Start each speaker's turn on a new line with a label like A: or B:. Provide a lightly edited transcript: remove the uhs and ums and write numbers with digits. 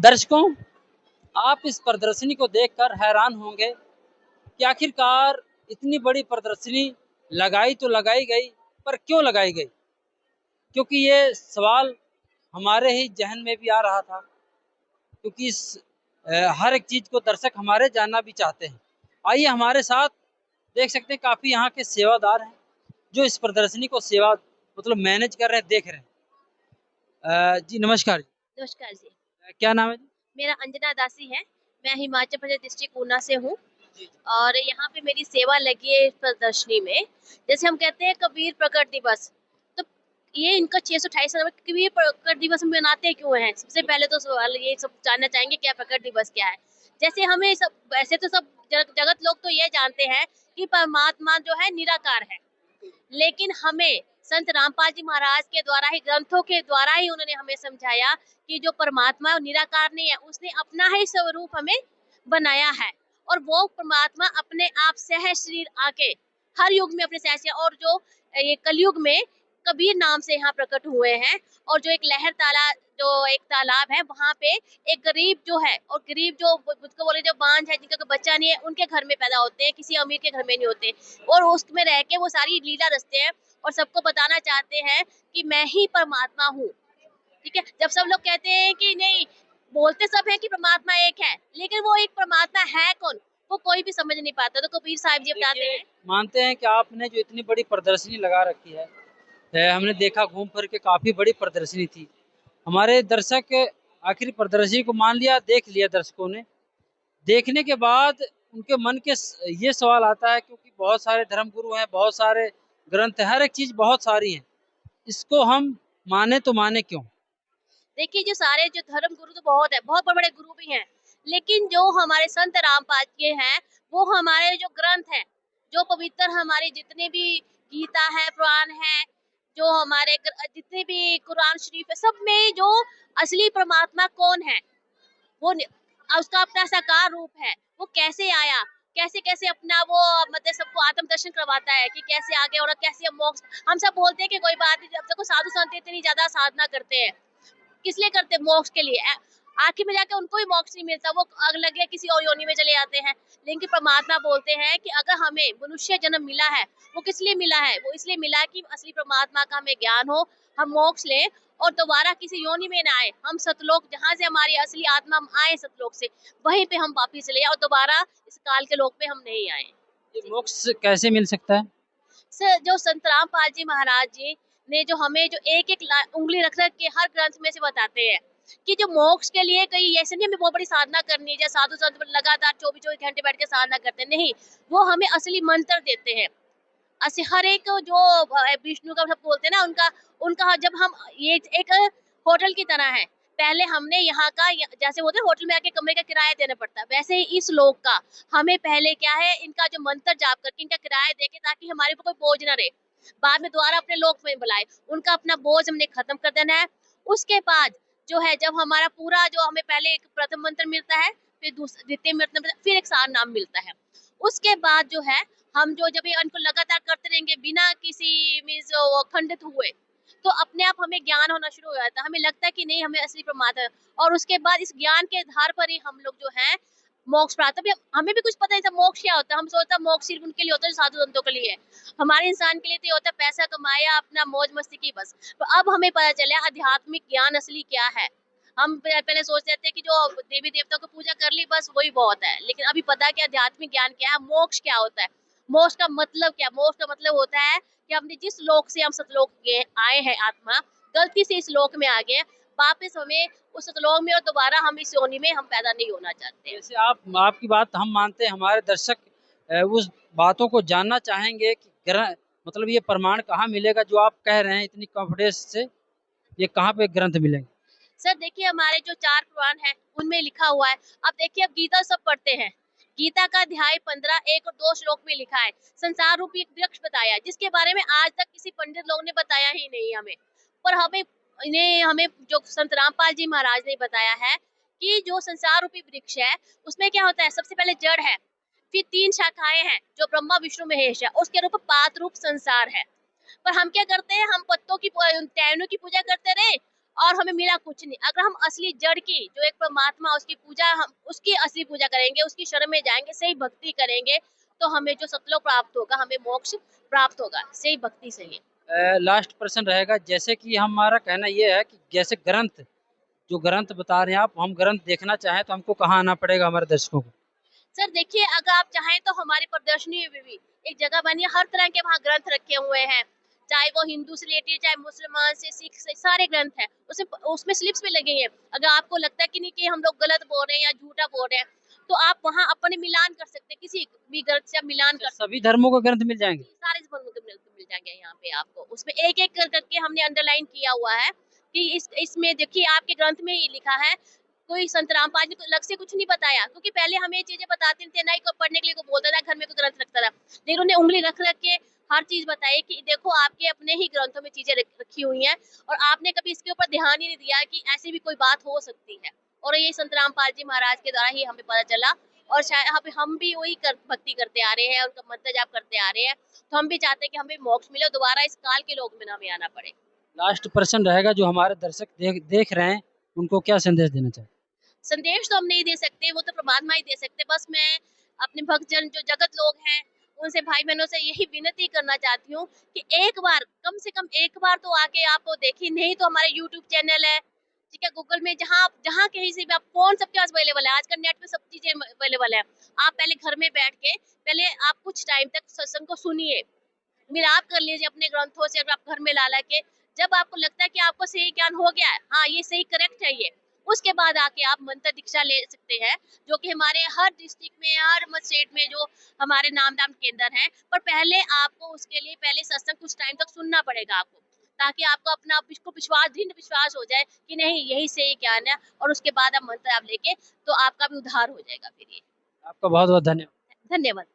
A: दर्शकों, आप इस प्रदर्शनी को देखकर हैरान होंगे कि आखिरकार इतनी बड़ी प्रदर्शनी लगाई तो लगाई गई, पर क्यों लगाई गई? क्योंकि ये सवाल हमारे ही ज़हन में भी आ रहा था, क्योंकि हर एक चीज़ को दर्शक हमारे जानना भी चाहते हैं। आइए हमारे साथ, देख सकते हैं काफ़ी यहाँ के सेवादार हैं, जो इस प्रदर्शनी को सेवा मतलब मैनेज कर रहे हैं, देख रहे हैं। जी नमस्कार जी।
B: नमस्कार जी।
A: क्या नाम है जी?
B: मेरा अंजना दासी है। मैं हिमाचल प्रदेश डिस्ट्रिक्ट ऊना से हूँ
A: जी, जी।
B: और यहाँ पे मेरी सेवा लगी है इस प्रदर्शनी में। जैसे हम कहते हैं कबीर प्रकट दिवस, तो ये इनका 628 कबीर प्रकट दिवस हम मनाते क्यों हैं? सबसे पहले तो सवाल ये सब जानना चाहेंगे क्या प्रकट दिवस क्या है? जैसे हमें सब वैसे तो सब जगत लोग तो ये जानते हैं कि परमात्मा जो है निराकार है। लेकिन हमें संत रामपाल जी महाराज के द्वारा ही ग्रंथों के द्वारा ही उन्होंने हमें समझाया कि जो परमात्मा निराकार नहीं है, उसने अपना ही स्वरूप हमें बनाया है और वो परमात्मा अपने आप सह शरीर आके हर युग में अपने सह और जो ये कलयुग में कबीर नाम से यहाँ प्रकट हुए हैं और जो एक लहर ताला जो एक तालाब है वहाँ पे एक गरीब जो है और गरीब जो उसको बोले जो बांझ है जिनका बच्चा नहीं है उनके घर में पैदा होते हैं, किसी अमीर के घर में नहीं होते और उसमें रह के वो सारी लीला रचते हैं और सबको बताना चाहते हैं कि मैं ही परमात्मा हूँ। ठीक है, जब सब लोग कहते हैं कि नहीं, बोलते सब है कि परमात्मा एक है, लेकिन वो एक परमात्मा है कौन, वो कोई भी समझ नहीं पाता। तो कबीर साहब जी बताते हैं।
A: मानते हैं कि आपने जो इतनी बड़ी प्रदर्शनी लगा रखी है, हमने देखा घूम फिर के काफ़ी बड़ी प्रदर्शनी थी। हमारे दर्शक आखिर प्रदर्शनी को मान लिया, देख लिया दर्शकों ने। देखने के बाद उनके मन के ये सवाल आता है, क्योंकि बहुत सारे धर्मगुरु हैं, बहुत सारे ग्रंथ हैं, हर एक चीज़ बहुत सारी है। इसको हम माने तो माने क्यों?
B: देखिए जो सारे जो धर्म गुरु तो बहुत है, बहुत बड़े बड़े गुरु भी हैं, लेकिन जो हमारे संत रामपाल के हैं वो हमारे जो ग्रंथ हैं, जो पवित्र हमारे जितने भी गीता है, पुराण है, जो हमारे जितने भी कुरान शरीफ है, सब में जो असली परमात्मा कौन है, वो उसका अपना साकार रूप है, वो कैसे आया, कैसे कैसे अपना वो मतलब सबको आत्म दर्शन करवाता है कि कैसे आगे और कैसे हम मोक्ष। हम सब बोलते हैं कि कोई बात नहीं, जब तक साधु संत इतनी ज्यादा साधना करते हैं, किस लिए करते हैं? मोक्ष के लिए। आखिर में जाके उनको भी मोक्ष नहीं मिलता, वो अगले या किसी और योनि में चले जाते हैं। लेकिन परमात्मा बोलते हैं कि अगर हमें मनुष्य जन्म मिला है, वो किस लिए मिला है? वो इसलिए मिला कि असली परमात्मा का हमें ज्ञान हो, हम मोक्ष लें और दोबारा किसी योनि में ना आए। हम सतलोक, जहाँ से हमारी असली आत्मा हम आए सतलोक से, वहीं पे हम वापिस चले जाए और दोबारा इस काल के लोक पे हम नहीं आए।
A: ये मोक्ष कैसे मिल सकता है?
B: जो संत रामपाल जी महाराज जी ने जो हमें जो एक एक उंगली रख रख के हर ग्रंथ में से बताते हैं कि जो मोक्ष के लिए कहीं ऐसे नहीं हमें बहुत बड़ी साधना करनी है, जैसे साधु संत लगातार 24-24 घंटे बैठ के साधना करते हैं, नहीं, वो हमें असली मंत्र देते हैं। हर एक जो विष्णु का सब बोलते हैं ना, उनका उनका जब हम ये एक होटल की तरह है, पहले हमने यहाँ का जैसे होते होटल में आके कमरे का किराया देना पड़ता है, वैसे ही इस लोक का हमें पहले क्या है, इनका जो मंत्र जाप करके इनका किराया देके, ताकि हमारे ऊपर कोई बोझ ना रहे, बाद में दोबारा अपने लोक में बुलाए, उनका अपना बोझ हमने खत्म कर देना है। उसके बाद जो है, जब हमारा पूरा जो हमें पहले एक प्रथम मंत्र मिलता है, फिर द्वितीय मंत्र, फिर एक सार नाम मिलता है। उसके बाद जो है, हम जो जब ये इनको लगातार करते रहेंगे बिना किसी मीन्स खंडित हुए, तो अपने आप हमें ज्ञान होना शुरू हो जाता है, हमें लगता है कि नहीं, हमें असली परमात्मा है। और उसके बाद इस ज्ञान के आधार पर ही हम लोग जो है मोक्ष प्राप्त। अभी हमें भी कुछ पता नहीं था मोक्ष क्या होता है, हम सोचता मोक्ष सिर्फ उनके लिए होता है जो साधु संतों के लिए है, हमारे इंसान के लिए तो ये होता है पैसा कमाया, अपना मौज मस्ती की बस। तो अब हमें पता चला आध्यात्मिक ज्ञान असली क्या है। हम पहले सोचते थे कि जो देवी देवताओं की पूजा कर ली बस वही बहुत है, लेकिन अभी पता है कि आध्यात्मिक ज्ञान क्या है, मोक्ष क्या होता है, मोक्ष का मतलब क्या। मोक्ष का मतलब होता है कि हमने जिस लोक से हम सतलोक आए हैं, आत्मा गलती से इस लोक में आ गए, वापस हमें उस सतलोक में और दोबारा हम इस योनि में हम पैदा नहीं होना चाहते।
A: जैसे आपकी बात हम मानते हैं, हमारे दर्शक उस बातों को जानना चाहेंगे कि मतलब ये प्रमाण कहाँ मिलेगा जो आप कह रहे हैं इतनी कॉन्फिडेंस से, ये कहाँ पे ग्रंथ मिलेंगे?
B: सर देखिए, हमारे जो 4 पुराण है उनमें लिखा हुआ है। अब देखिए, अब गीता सब पढ़ते हैं, गीता का अध्याय 15 1 और 2 श्लोक में लिखा है, संसार रूपी एक वृक्ष बताया, जिसके बारे में आज तक किसी पंडित लोग ने बताया ही नहीं हमें। पर हमें जो संत रामपाल जी महाराज ने बताया है कि जो संसार रूपी वृक्ष है, उसमें क्या होता है, सबसे पहले जड़ है, फिर 3 शाखाएं हैं जो ब्रह्मा विष्णु महेश है, उसके रूप पात रूप संसार है। पर हम क्या करते हैं, हम पत्तों की टहनियों की पूजा करते रहे और हमें मिला कुछ नहीं। अगर हम असली जड़ की जो एक परमात्मा उसकी पूजा, हम उसकी असली पूजा करेंगे, उसकी शरण में जाएंगे, सही भक्ति करेंगे, तो हमें जो सतलोक प्राप्त होगा, हमें मोक्ष प्राप्त होगा सही भक्ति से ही।
A: लास्ट प्रश्न रहेगा, जैसे कि हमारा कहना ये है कि जैसे ग्रंथ, जो ग्रंथ बता रहे हैं आप, हम ग्रंथ देखना चाहें तो हमको कहाँ आना पड़ेगा हमारे दर्शकों को?
B: सर देखिए, अगर आप चाहें तो हमारी प्रदर्शनी में भी एक जगह बनी है, हर तरह के वहाँ ग्रंथ रखे हुए हैं, चाहे वो हिंदू से रिलेटेड, चाहे मुसलमान से, सिख से, सारे ग्रंथ हैं। उसमें स्लिप्स भी लगे हैं। अगर आपको लगता है कि नहीं कि हम लोग गलत बोल रहे हैं या झूठा बोल रहे हैं, तो आप वहाँ अपने मिलान कर सकते हैं, किसी भी ग्रंथ से आप मिलान कर सकते
A: सभी धर्मों के ग्रंथ मिल जाएंगे?
B: हैं। सारे धर्मों के मिल जाएंगे यहाँ पे आपको। उसमें एक एक करके हमने अंडरलाइन किया हुआ है कि इसमें देखिए आपके ग्रंथ में ये लिखा है, कोई संत रामपाल जी को अलग से कुछ नहीं बताया, क्योंकि पहले हमें ये चीजें बताते थे, नहीं को पढ़ने के लिए को बोलता था, घर में कोई ग्रंथ रखता था, लेकिन उन्हें उंगली रख रख के हर चीज बताई कि देखो आपके अपने ही ग्रंथों में चीजें रखी हुई हैं, और आपने कभी इसके ऊपर ध्यान ही नहीं दिया कि ऐसी भी कोई बात हो सकती है। और ये संत रामपाल जी महाराज के द्वारा ही हमें पता चला, और शायद हम भी वही भक्ति करते आ रहे हैं, उनका मंत्र जाप करते आ रहे हैं, तो हम भी चाहते हैं कि हमें मोक्ष मिले, दोबारा इस काल के लोक में ना हमें आना पड़े।
A: लास्ट प्रश्न रहेगा, जो हमारे दर्शक देख रहे हैं उनको क्या संदेश देना चाहिए?
B: संदेश तो हम नहीं दे सकते, वो तो परमात्मा ही दे सकते। बस मैं अपने भक्तजन जो जगत लोग हैं उनसे, भाई बहनों से यही विनती करना चाहती हूँ कि एक बार, कम से कम एक बार तो आके आप वो देखिए। नहीं तो हमारे यूट्यूब चैनल है, ठीक है, गूगल में, जहाँ कहीं से भी आप, फोन सबके पास अवेलेबल है, आजकल नेट पे सब चीजें अवेलेबल है। आप पहले घर में बैठ के पहले आप कुछ टाइम तक सत्संग को सुनिए, मिलाप कर लीजिए अपने ग्रंथों से, अगर आप घर में ला ला के, जब आपको लगता है कि आपको सही ज्ञान हो गया है, हाँ ये सही करेक्ट है ये, उसके बाद आके आप मंत्र दीक्षा ले सकते हैं, जो कि हमारे हर डिस्ट्रिक्ट में, हर स्टेट में जो हमारे नाम दाम केंद्र हैं। पर पहले आपको उसके लिए पहले सत्संग कुछ टाइम तक सुनना पड़ेगा आपको, ताकि आपको अपना विश्वास, दृढ़ विश्वास हो जाए कि नहीं यही सही ज्ञान है, और उसके बाद आप मंत्र आप लेके, तो आपका भी उद्धार हो जाएगा फिर ये।
A: आपका बहुत बहुत धन्यवाद।
B: धन्यवाद।